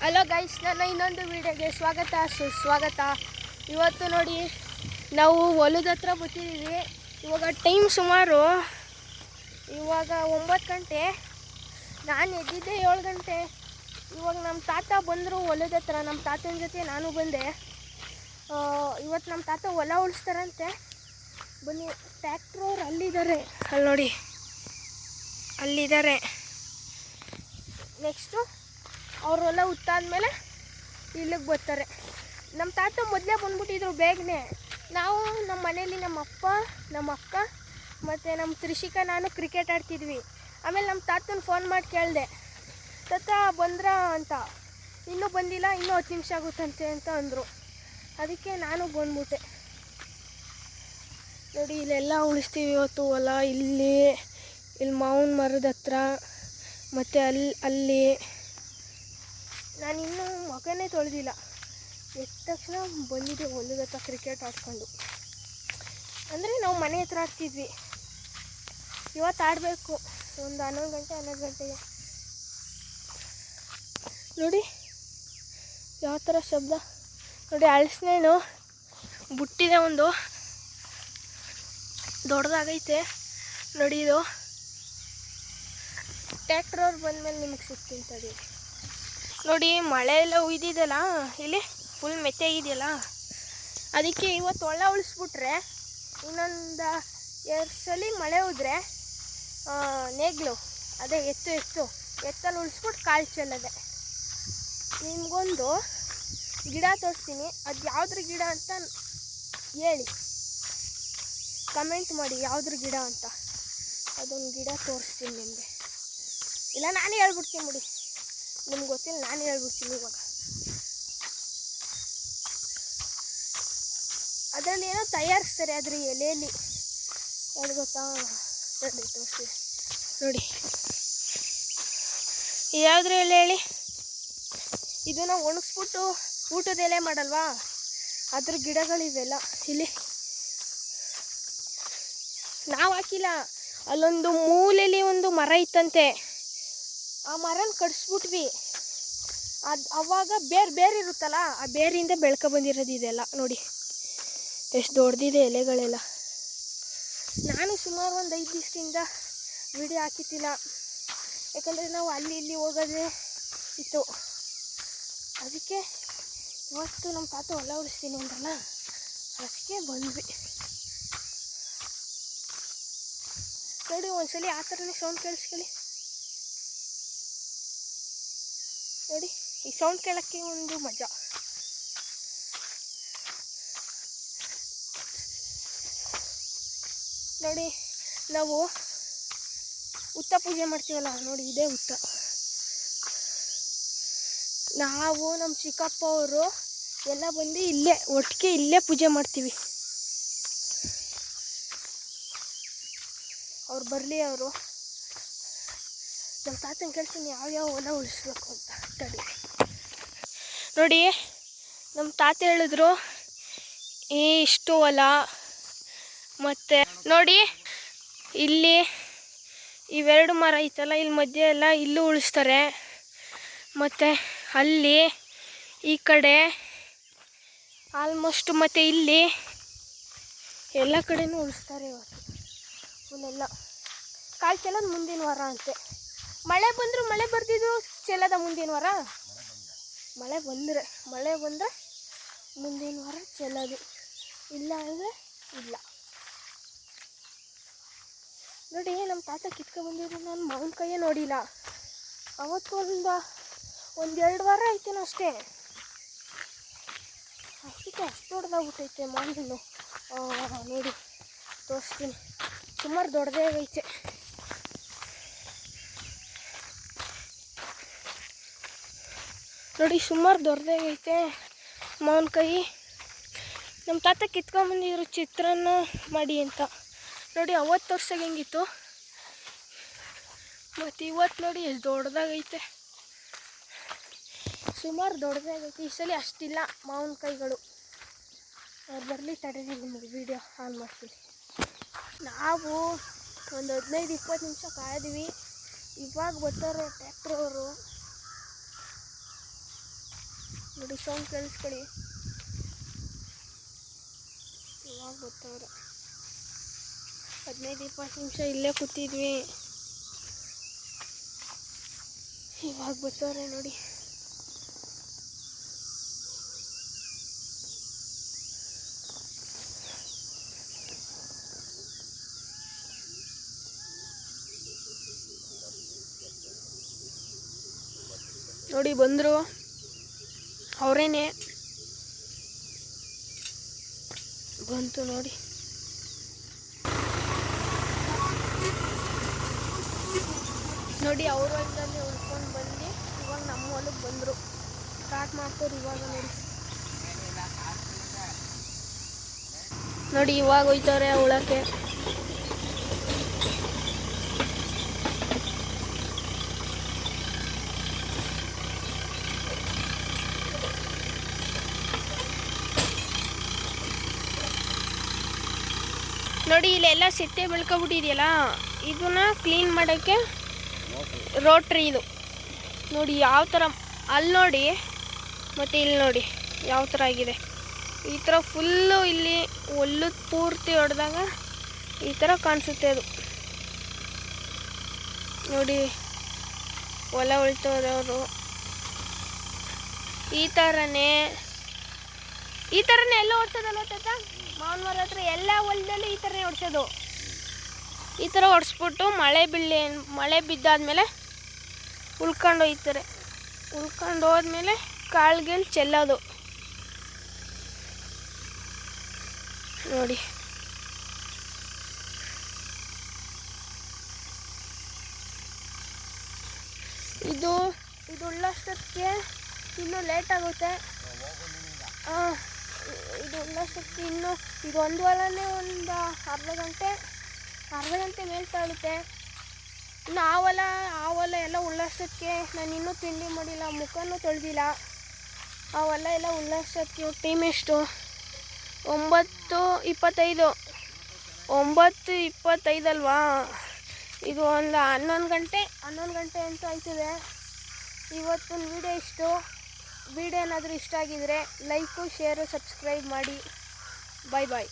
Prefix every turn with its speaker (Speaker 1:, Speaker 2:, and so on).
Speaker 1: Hello guys, ನನ್ನ ಇನ್ನೊಂದು ವಿಡಿಯೋಗೆ ಸುಸ್ವಾಗತ. ಇವತ್ತು ನೋಡಿ ನಾವು ಹೊಲದ ಹತ್ರ ಬರ್ತಿದ್ದೀವಿ. ಇವಾಗ ಟೈಮ್ ಸುಮಾರು ಇವಾಗ 9 ಗಂಟೆ. ನಾನು ಎದ್ದಿದ್ದೆ 7 ಗಂಟೆ. ಇವಾಗ ನಮ್ಮ ತಾತ ಬಂದರು ಹೊಲದ ಹತ್ರ. ನಮ್ಮ ತಾತನ ಜೊತೆ ನಾನು ಬಂದೆ. ಇವತ್ತು ನಮ್ಮ ತಾತ ಹೊಲ ಉಳಿಸ್ತಾರಂತೆ. ಬನ್ನಿ, ಟ್ಯಾಕ್ಟ್ರವ್ರು ಅಲ್ಲಿದ್ದಾರೆ, ಅಲ್ಲಿ ನೋಡಿ, ಅಲ್ಲಿದ್ದಾರೆ. ನೆಕ್ಸ್ಟು ಅವರೆಲ್ಲ ಹುಟ್ಟಾದ್ಮೇಲೆ ಇಲ್ಲಿಗೆ ಬರ್ತಾರೆ. ನಮ್ಮ ತಾತ ಮೊದಲೇ ಬಂದ್ಬಿಟ್ಟಿದ್ರು ಬೇಗನೆ. ನಾವು ನಮ್ಮ ಮನೇಲಿ ನಮ್ಮ ಅಪ್ಪ, ನಮ್ಮ ಅಕ್ಕ ಮತ್ತು ನಮ್ಮ ತ್ರಿಷಿಕಾ ನಾನು ಕ್ರಿಕೆಟ್ ಆಡ್ತಿದ್ವಿ. ಆಮೇಲೆ ನಮ್ಮ ತಾತನ ಫೋನ್ ಮಾಡಿ ಕೇಳಿದೆ, ತಾತ ಬಂದ್ರ ಅಂತ. ಇನ್ನೂ ಬಂದಿಲ್ಲ, ಇನ್ನೂ 10 ನಿಮಿಷ ಆಗುತ್ತಂತೆ ಅಂತ ಅಂದರು. ಅದಕ್ಕೆ ನಾನು ಬಂದ್ಬಿಟ್ಟೆ. ನೋಡಿ, ಇಲ್ಲೆಲ್ಲ ಉಳಿಸ್ತೀವಿ ಇವತ್ತು ಹೊಲ. ಇಲ್ಲಿ ಮಾವಿನ ಮರದ ಹತ್ರ ಮತ್ತು ಅಲ್ಲಿ ನಾನಿನ್ನೂ ಮಗನೇ ತೊಳೆದಿಲ್ಲ. ಎದ್ದ ತಕ್ಷಣ ಬಂದಿದ್ದೆ ಹೊಲದ ಹತ್ರ ಕ್ರಿಕೆಟ್ ಆಡ್ಕೊಂಡು. ಅಂದರೆ ನಾವು ಮನೆ ಹತ್ರ ಆಡ್ತಿದ್ವಿ. ಇವತ್ತು ಆಡಬೇಕು ಒಂದು 11 ಗಂಟೆಗೆ. ನೋಡಿ ಯಾವ ಥರ ಶಬ್ದ. ನೋಡಿ, ಹಲಸಿನೇನು ಬುಟ್ಟಿದೆ, ಒಂದು ದೊಡ್ಡದಾಗೈತೆ ನೋಡಿ. ಇದು ಟ್ಯಾಕ್ಟ್ರವ್ರು ಬಂದಮೇಲೆ ನಿಮಗೆ ಸಿಗ್ತೀನಿ ತಡಿ. ನೋಡಿ, ಮಳೆ ಎಲ್ಲ ಉಯ್ದಿದೆಯಲ್ಲ, ಇಲ್ಲಿ ಫುಲ್ ಮೆತ್ತಾಗಿದೆಯಲ್ಲ, ಅದಕ್ಕೆ ಇವತ್ತು ಹೊಲ ಉಳಿಸ್ಬಿಟ್ರೆ ಇನ್ನೊಂದು 2 ಸಲ ಮಳೆ ಹೋದ್ರೆ ನೇಗ್ಲು ಅದೇ ಎತ್ತಲ್ಲಿ ಉಳಿಸ್ಬಿಟ್ಟು ಕಾಲು ಚೆಲ್ಲದೆ. ನಿಮಗೊಂದು ಗಿಡ ತೋರಿಸ್ತೀನಿ. ಅದು ಯಾವುದ್ರ ಗಿಡ ಅಂತ ಹೇಳಿ, ಕಮೆಂಟ್ ಮಾಡಿ ಯಾವುದ್ರ ಗಿಡ ಅಂತ. ಅದೊಂದು ಗಿಡ ತೋರಿಸ್ತೀನಿ ನಿಮಗೆ. ಇಲ್ಲ ನಾನೇ ಹೇಳ್ಬಿಡ್ತೀನಿ ಬಿಡಿ, ನಿಮ್ಗೆ ಗೊತ್ತಿಲ್ಲ, ನಾನೇ ಹೇಳ್ಬಿಡ್ತೀನಿ ಇವಾಗ. ಅದರಲ್ಲಿ ಏನೋ ತಯಾರಿಸ್ತಾರೆ ಅದ್ರ ಎಲೆಯಲ್ಲಿ. ಅದು ಗೊತ್ತಾ? ತೋರಿಸ್ತೀವಿ ನೋಡಿ. ಯಾವುದ್ರ ಎಲೆ ಹೇಳಿ? ಇದನ್ನ ಒಣಗಿಸ್ಬಿಟ್ಟು ಊಟದ ಎಲೆ ಮಾಡಲ್ವಾ, ಅದ್ರ ಗಿಡಗಳಿವೆಲ್ಲ. ಇಲ್ಲಿ ನಾವು ಹಾಕಿಲ್ಲ, ಅಲ್ಲೊಂದು ಮೂಲೆಯಲ್ಲಿ ಒಂದು ಮರ ಇತ್ತಂತೆ. ಆ ಮರನ ಕಡಿಸ್ಬಿಟ್ವಿ. ಅವಾಗ ಬೇರೆ ಇರುತ್ತಲ್ಲ, ಆ ಬೇರಿಂದ ಬೆಳ್ಕೊ ಬಂದಿರೋದು ಇದೆಲ್ಲ. ನೋಡಿ ಎಷ್ಟು ದೊಡ್ಡದಿದೆ ಎಲೆಗಳೆಲ್ಲ. ನಾನು ಸುಮಾರು ಒಂದು 5 ದಿವಸದಿಂದ ವಿಡಿಯೋ ಹಾಕಿತ್ತಿಲ್ಲ, ಯಾಕಂದರೆ ನಾವು ಅಲ್ಲಿ ಇಲ್ಲಿ ಹೋಗೋದೇ ಇತ್ತು. ಅದಕ್ಕೆ ಇವತ್ತು ನಮ್ಮ ತಾತ ಹೊಲ ಉಳಿಸ್ತೀನಿ ಅಂದ್ರಲ್ಲ, ಅದಕ್ಕೆ ಬಂದ್ವಿ. ನೋಡಿ, ಒಂದ್ಸಲಿ ಆ ಥರನೇ ಸೌಂಡ್ ಕೇಳಿಸ್ಕೊಳ್ಳಿ. ನೋಡಿ, ಈ ಸೌಂಡ್ ಕೇಳೋಕ್ಕೆ ಒಂದು ಮಜಾ. ನೋಡಿ, ನಾವು ಹುತ್ತ ಪೂಜೆ ಮಾಡ್ತೀವಲ್ಲ, ನೋಡಿ ಇದೇ ಹುತ್ತ. ನಾವು ನಮ್ಮ ಚಿಕ್ಕಪ್ಪ ಅವರು ಎಲ್ಲ ಬಂದು ಒಟ್ಟಿಗೆ ಇಲ್ಲೇ ಪೂಜೆ ಮಾಡ್ತೀವಿ. ಅವ್ರು ಬರಲಿ. ಅವರು ನಮ್ಮ ತಾತನ ಕೇಳ್ತೀನಿ ಯಾವ್ಯಾವ ಹೊಲ ಉಳಿಸ್ಬೇಕು ಅಂತ. ತಡಿ ನೋಡಿ, ನಮ್ಮ ತಾತ ಹೇಳಿದ್ರು ಇಷ್ಟು ಹೊಲ. ಮತ್ತು ನೋಡಿ, ಇಲ್ಲಿ ಇವೆರಡು ಮರ ಐತಲ್ಲ, ಇಲ್ಲಿ ಮಧ್ಯೆ ಎಲ್ಲ ಇಲ್ಲೂ ಉಳಿಸ್ತಾರೆ. ಮತ್ತು ಅಲ್ಲಿ ಈ ಕಡೆ ಆಲ್ಮೋಸ್ಟ್, ಮತ್ತು ಇಲ್ಲಿ ಎಲ್ಲ ಕಡೆನೂ ಉಳಿಸ್ತಾರೆ. ಇವತ್ತು ಫುಲ್ಲೆಲ್ಲ ಕಾಲು ಚೆಲ್ಲೋದು ಮುಂದಿನ ವಾರ ಅಂತೆ. ಮಳೆ ಬರ್ತಿದ್ದು ಚೆಲ್ಲದ ಮುಂದಿನ ವಾರ. ಮಳೆ ಬಂದರೆ ಮುಂದಿನ ವಾರ ಚೆಲ್ಲೋದು, ಇಲ್ಲ ಅಂದರೆ ಇಲ್ಲ. ನೋಡಿ, ನಮ್ಮ ತಾತ ಕಿತ್ಕೊಬಂದಿದ್ರು. ನಾನು ಮಾವಿನಕಾಯೇ ನೋಡಿಲ್ಲ ಅವತ್ತು. ಒಂದು 2 ವಾರ ಆಯ್ತೇನೋ ಅಷ್ಟೇ. ಅಷ್ಟು ದೊಡ್ಡದಾಗ್ಬಿಟ್ಟೈತೆ ಮಾವಿನ. ನೋಡಿ ತೋರಿಸ್ತೀನಿ, ಸುಮಾರು ದೊಡ್ಡದೇ ಆಗೈತೆ. ನೋಡಿ, ಸುಮಾರು ದೊಡ್ಡದೇ ಆಗೈತೆ ಮಾವಿನಕಾಯಿ. ನಮ್ಮ ತಾತ ಕಿತ್ಕೊಂಬಂದಿದ್ರು ಚಿತ್ರಾನ್ನ ಮಾಡಿ ಅಂತ. ನೋಡಿ, ಅವತ್ತು ವರ್ಷಕ್ಕೆ ಹೆಂಗಿತ್ತು, ಮತ್ತು ಇವತ್ತು ನೋಡಿ ಎಷ್ಟು ದೊಡ್ಡದಾಗೈತೆ. ಸುಮಾರು ದೊಡ್ಡದಾಗೈತೆ. ಈ ಸಲ ಅಷ್ಟಿಲ್ಲ ಮಾವಿನಕಾಯಿಗಳು. ಅವ್ರು ಬರಲಿ, ತಡೀರಿ, ನಿಮಗೆ ವೀಡಿಯೋ ಆನ್ ಮಾಡ್ತೀನಿ. ನಾವು ಒಂದು 15-20 ನಿಮಿಷ ಕಾಯ್ದಿವಿ. ಇವಾಗ ಬರ್ತಾರೆ ಟ್ಯಾಕ್ಟ್ರವರು. ನೋಡಿ ಸೌಂಡ್ ಕೇಳಿಸ್ಕೊಳ್ಳಿ. ಇವಾಗ ಬರ್ತಾವ್ರೆ. 15-20 ನಿಮಿಷ ಇಲ್ಲೇ ಕೂತಿದ್ವಿ, ಇವಾಗ ಬರ್ತಾವ್ರೆ ನೋಡಿ. ನೋಡಿ ಬಂದರು, ಅವರೇನೆ ಬಂತು ನೋಡಿ. ನೋಡಿ ಅವ್ರ ಹೊಲದಲ್ಲಿ ಉಳ್ಕೊಂಡು ಬಂದು ಇವಾಗ ನಮ್ಮ ಹೊಲಕ್ಕೆ ಬಂದರು. ಸ್ಟಾರ್ಟ್ ಮಾಡ್ತಾರೆ ಇವಾಗ ನೋಡಿ ಇವಾಗ ಹೋಯ್ತವ್ರೆ ಉಳಕ್ಕೆ. ನೋಡಿ ಇಲ್ಲೆಲ್ಲ ಸಿಟ್ಟೆ ಬೆಳ್ಕೊಬಿಟ್ಟಿದೆಯಲ್ಲ, ಇದನ್ನ ಕ್ಲೀನ್ ಮಾಡೋಕ್ಕೆ ರೋಟ್ರಿ ಇದು ನೋಡಿ ಯಾವ ಥರ, ಅಲ್ಲಿ ನೋಡಿ ಮತ್ತು ಇಲ್ಲಿ ನೋಡಿ ಯಾವ ಥರ ಆಗಿದೆ. ಈ ಥರ ಫುಲ್ಲು ಇಲ್ಲಿ ಹೊಲದ ಪೂರ್ತಿ ಹೊಡೆದಾಗ ಈ ಥರ ಕಾಣಿಸುತ್ತೆ ಅದು ನೋಡಿ. ಹೊಲ ಉಳ್ತವ್ರವರು ಈ ಥರನೇ ಎಲ್ಲ ಓಡಿಸೋದಲ್ವ ತಾತ? ಮಾವನ ಮರ ಹತ್ರ ಎಲ್ಲ ಹೊಲದಲ್ಲೂ ಈ ಥರನೇ ಓಡಿಸೋದು. ಈ ಥರ ಹೊಡೆಸ್ಬಿಟ್ಟು ಮಳೆ ಬಿದ್ದಾದ್ಮೇಲೆ ಉಳ್ಕೊಂಡು ಹೋಗ್ತಾರೆ. ಉಳ್ಕೊಂಡು ಹೋದ್ಮೇಲೆ ಕಾಳುಗಳು ಚೆಲ್ಲೋದು ನೋಡಿ. ಇದು ಉಳ್ಳಷ್ಟಕ್ಕೆ ಇನ್ನೂ ಲೇಟ್ ಆಗುತ್ತೆ. ಇದು ಉಳ್ಳಷ್ಟಕ್ಕೆ ಇನ್ನೂ ಇದು ಒಂದು ಹೊಲನೇ ಒಂದು ಅರ್ಧ ಗಂಟೆ ಮೇಲೆ ತಾಳುತ್ತೆ. ಇನ್ನು ಆ ಹೊಲ ಎಲ್ಲ ಉಳ್ಳಷ್ಟಕ್ಕೆ ನಾನು ಇನ್ನೂ ತಿಂಡಿ ಮಾಡಿಲ್ಲ, ಮುಖನೂ ತೊಳೆದಿಲ್ಲ. ಆ ಹೊಲ ಎಲ್ಲ ಉಳ್ಳಷ್ಟಕ್ಕೆ ಟೈಮ್ ಎಷ್ಟು? 9:25 9:25 ಅಲ್ವಾ? ಇದು ಒಂದು 11 ಗಂಟೆ ಅಂತೂ ಆಯ್ತದೆ. ಇವತ್ತಿನ ವಿಡಿಯೋ ಏನಾದರೂ ಇಷ್ಟ ಆಗಿದರೆ ಲೈಕು, ಶೇರು, ಸಬ್ಸ್ಕ್ರೈಬ್ ಮಾಡಿ. ಬಾಯ್.